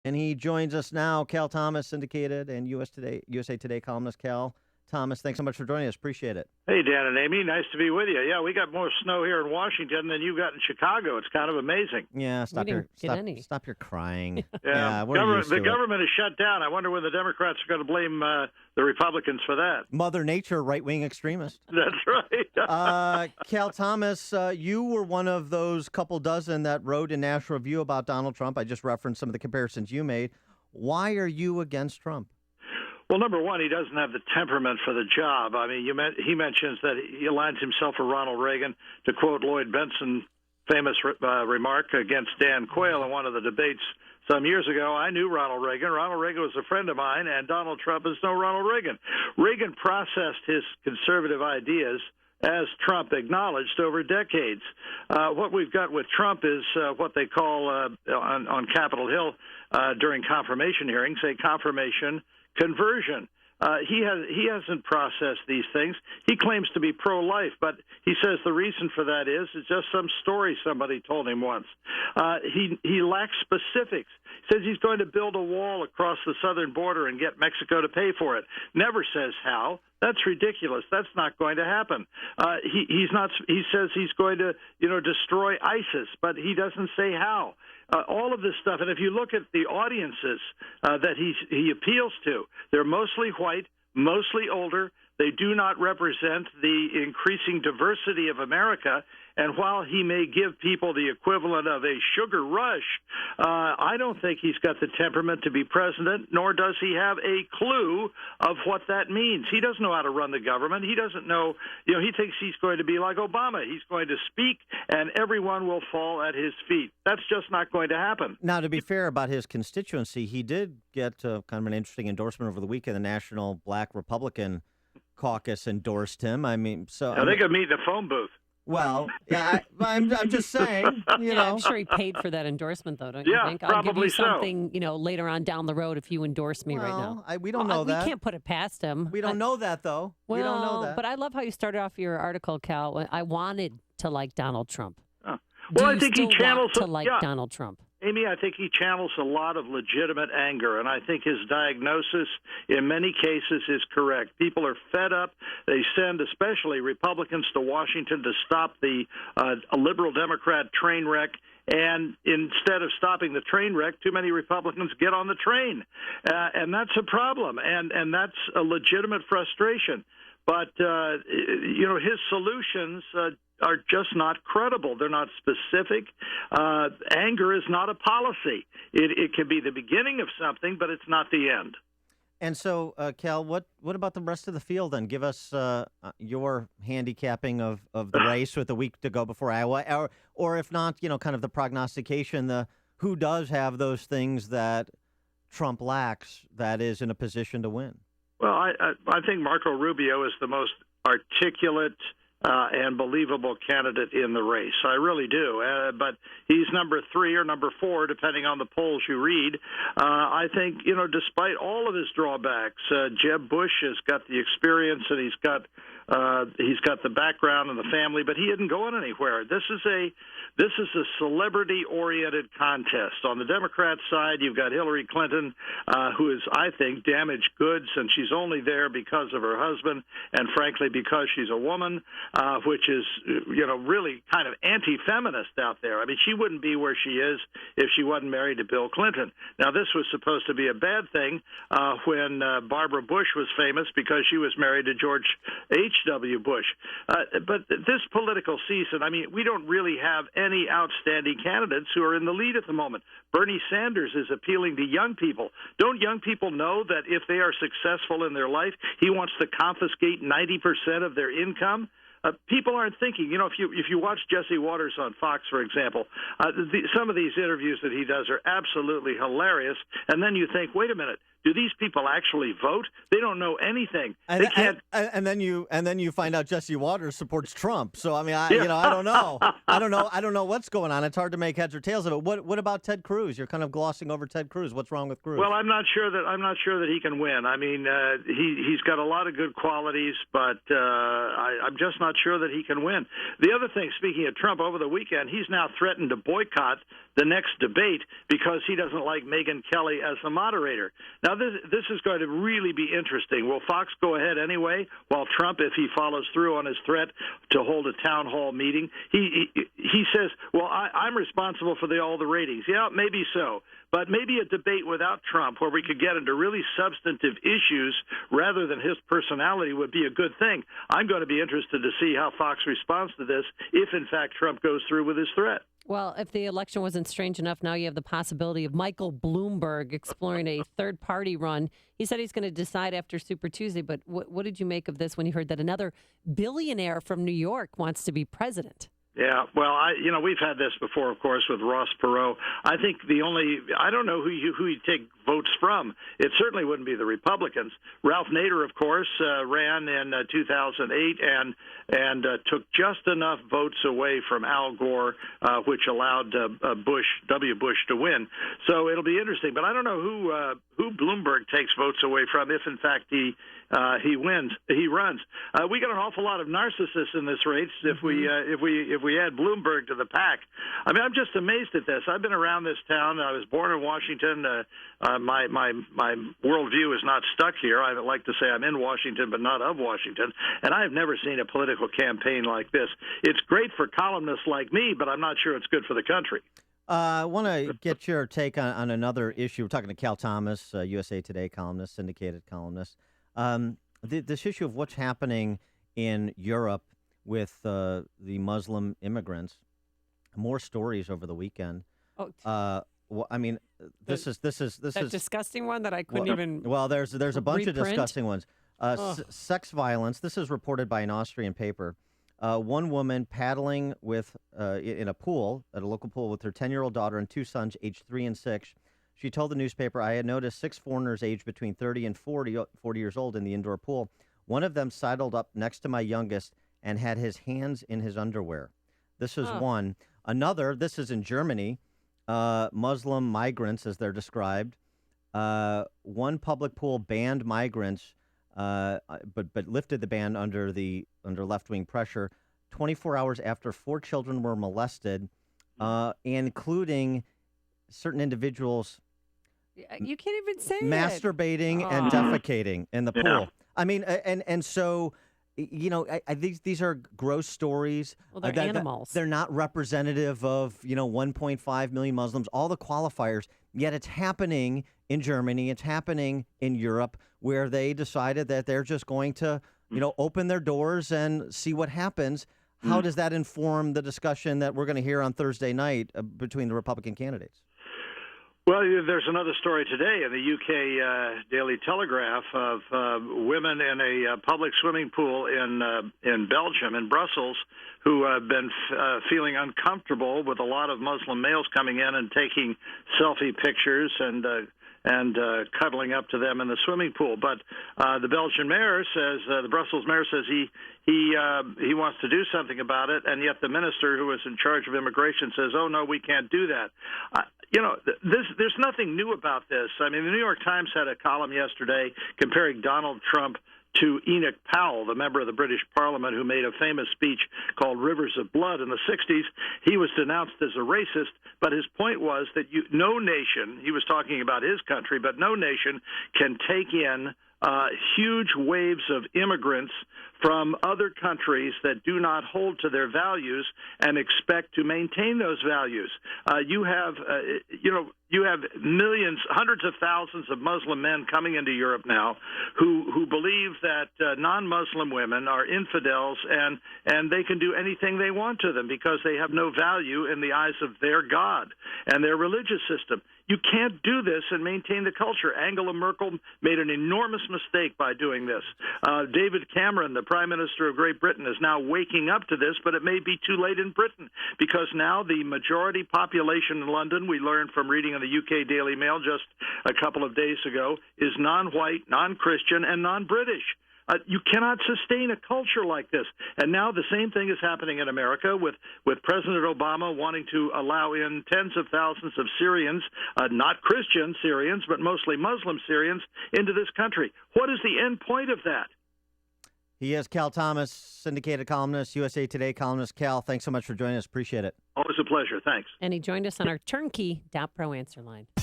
And he joins us now, Cal Thomas, syndicated and USA Today columnist. Cal Thomas, thanks so much for joining us. Appreciate it. Hey, Dan and Amy, nice to be with you. Yeah, we got more snow here in Washington than you got in Chicago. It's kind of amazing. Yeah, stop your crying. Yeah, the government is shut down. I wonder when the Democrats are going to blame the Republicans for that. Mother Nature, right-wing extremist. That's right. Cal Thomas, you were one of those couple dozen that wrote in National Review about Donald Trump. I just referenced some of the comparisons you made. Why are you against Trump? Well, number one, he doesn't have the temperament for the job. I mean, he mentions that he aligns himself with Ronald Reagan. To quote Lloyd Bentson, famous remark against Dan Quayle in one of the debates some years ago, I knew Ronald Reagan. Ronald Reagan was a friend of mine, and Donald Trump is no Ronald Reagan. Reagan processed his conservative ideas, as Trump acknowledged, over decades. What we've got with Trump is what they call on Capitol Hill during confirmation hearings, a confirmation conversion. He hasn't processed these things. He claims to be pro-life, but he says the reason for that is just some story somebody told him once. He lacks specifics. He says he's going to build a wall across the southern border and get Mexico to pay for it. Never says how. That's ridiculous. That's not going to happen. He says he's going to, destroy ISIS, but he doesn't say how. All of this stuff, and if you look at the audiences that he appeals to, they're mostly white, mostly older. They do not represent the increasing diversity of America. And while he may give people the equivalent of a sugar rush, I don't think he's got the temperament to be president, nor does he have a clue of what that means. He doesn't know how to run the government. He doesn't know, he thinks he's going to be like Obama. He's going to speak, and everyone will fall at his feet. That's just not going to happen. Now, to be fair about his constituency, he did get kind of an interesting endorsement over the weekend. The National Black Republican Caucus endorsed him. I mean, so they could meet in a phone booth. Well, yeah, I'm just saying, I'm sure he paid for that endorsement, though, don't you think? I'll give you something, later on down the road if you endorse me right now. We don't know that. We can't put it past him. We don't know that, though. Well, we don't know that. But I love how you started off your article, Cal. I wanted to like Donald Trump. Well, I think he channels Donald Trump. Amy, I think he channels a lot of legitimate anger, and I think his diagnosis in many cases is correct. People are fed up. They send, especially Republicans, to Washington to stop the liberal Democrat train wreck. And instead of stopping the train wreck, too many Republicans get on the train. And that's a problem, and that's a legitimate frustration. But, his solutions are just not credible. They're not specific. Anger is not a policy. It can be the beginning of something, but it's not the end. And so, Cal, what about the rest of the field then? Give us your handicapping of the race with a week to go before Iowa, or if not, kind of the prognostication, who does have those things that Trump lacks that is in a position to win? Well, I think Marco Rubio is the most articulate and believable candidate in the race. I really do. But he's number 3 or number 4, depending on the polls you read. I think, despite all of his drawbacks, Jeb Bush has got the experience and he's got the background and the family, but he isn't going anywhere. This is a celebrity-oriented contest. On the Democrat side, you've got Hillary Clinton, who is, I think, damaged goods, and she's only there because of her husband, and frankly, because she's a woman, which is, really kind of anti-feminist out there. I mean, she wouldn't be where she is if she wasn't married to Bill Clinton. Now, this was supposed to be a bad thing when Barbara Bush was famous because she was married to George H.W. Bush. But this political season, I mean, we don't really have any outstanding candidates who are in the lead at the moment. Bernie Sanders is appealing to young people. Don't young people know that if they are successful in their life, he wants to confiscate 90% of their income? People aren't thinking. If you watch Jesse Waters on Fox, for example, some of these interviews that he does are absolutely hilarious. And then you think, wait a minute, do these people actually vote? They don't know anything. And, they can't. And then you find out Jesse Waters supports Trump. So I mean, I don't know. I don't know what's going on. It's hard to make heads or tails of it. What about Ted Cruz? You're kind of glossing over Ted Cruz. What's wrong with Cruz? Well, I'm not sure that he can win. I mean, he's got a lot of good qualities, but I'm just not sure that he can win. The other thing, speaking of Trump, over the weekend, he's now threatened to boycott the next debate because he doesn't like Megyn Kelly as the moderator. Now, this is going to really be interesting. Will Fox go ahead anyway, while Trump, if he follows through on his threat to hold a town hall meeting, he says, well, I'm responsible for all the ratings. Yeah, maybe so. But maybe a debate without Trump where we could get into really substantive issues rather than his personality would be a good thing. I'm going to be interested to see how Fox responds to this if, in fact, Trump goes through with his threat. Well, if the election wasn't strange enough, now you have the possibility of Michael Bloomberg exploring a third-party run. He said he's going to decide after Super Tuesday, but what did you make of this when you heard that another billionaire from New York wants to be president? Yeah, well, we've had this before, of course, with Ross Perot. I think I don't know who you take votes from. It certainly wouldn't be the Republicans. Ralph Nader, of course, ran in 2008 and took just enough votes away from Al Gore, which allowed W. Bush to win. So it'll be interesting. But I don't know who Bloomberg takes votes away from if, in fact, he runs. We got an awful lot of narcissists in this race if we add Bloomberg to the pack. I mean, I'm just amazed at this. I've been around this town. I was born in Washington. My worldview is not stuck here. I like to say I'm in Washington, but not of Washington. And I have never seen a political campaign like this. It's great for columnists like me, but I'm not sure it's good for the country. I want to get your take on another issue. We're talking to Cal Thomas, USA Today columnist, syndicated columnist. This issue of what's happening in Europe with the Muslim immigrants. More stories over the weekend. Well, I mean, this is that disgusting one that I couldn't even. Well, there's a bunch reprint? of disgusting ones. Sex violence. This is reported by an Austrian paper. One woman paddling in a pool at a local pool with her 10-year-old daughter and two sons, aged 3 and 6. She told the newspaper, "I had noticed 6 foreigners aged between 30 and 40 years old in the indoor pool. One of them sidled up next to my youngest and had his hands in his underwear." This is one. Another, this is in Germany, Muslim migrants, as they're described. One public pool banned migrants, but lifted the ban under left-wing pressure 24 hours after 4 children were molested, including certain individuals. You can't even say masturbating and defecating in the pool. Yeah. I mean, and so, these are gross stories. Well, they're animals. They're not representative of 1.5 million Muslims. All the qualifiers. Yet it's happening in Germany. It's happening in Europe, where they decided that they're just going to open their doors and see what happens. How does that inform the discussion that we're going to hear on Thursday night between the Republican candidates? Well, there's another story today in the UK Daily Telegraph of women in a public swimming pool in Belgium, in Brussels, who have been feeling uncomfortable with a lot of Muslim males coming in and taking selfie pictures and cuddling up to them in the swimming pool. But the Belgian mayor says, the Brussels mayor says he wants to do something about it, and yet the minister who is in charge of immigration says, "Oh no, we can't do that." There's nothing new about this. I mean, the New York Times had a column yesterday comparing Donald Trump to Enoch Powell, the member of the British Parliament who made a famous speech called Rivers of Blood in the 60s. He was denounced as a racist, but his point was that no nation, he was talking about his country, but no nation can take in huge waves of immigrants from other countries that do not hold to their values and expect to maintain those values. You have millions, hundreds of thousands of Muslim men coming into Europe now who believe that non-Muslim women are infidels and they can do anything they want to them because they have no value in the eyes of their God and their religious system. You can't do this and maintain the culture. Angela Merkel made an enormous mistake by doing this. David Cameron, the Prime Minister of Great Britain, is now waking up to this, but it may be too late in Britain because now the majority population in London, we learned from reading in in the UK Daily Mail just a couple of days ago, is non-white, non-Christian, and non-British. You cannot sustain a culture like this. And now the same thing is happening in America with President Obama wanting to allow in tens of thousands of Syrians, not Christian Syrians, but mostly Muslim Syrians, into this country. What is the end point of that? He is Cal Thomas, syndicated columnist, USA Today columnist. Cal, thanks so much for joining us. Appreciate it. Always a pleasure. Thanks. And he joined us on our turnkey.pro answer line.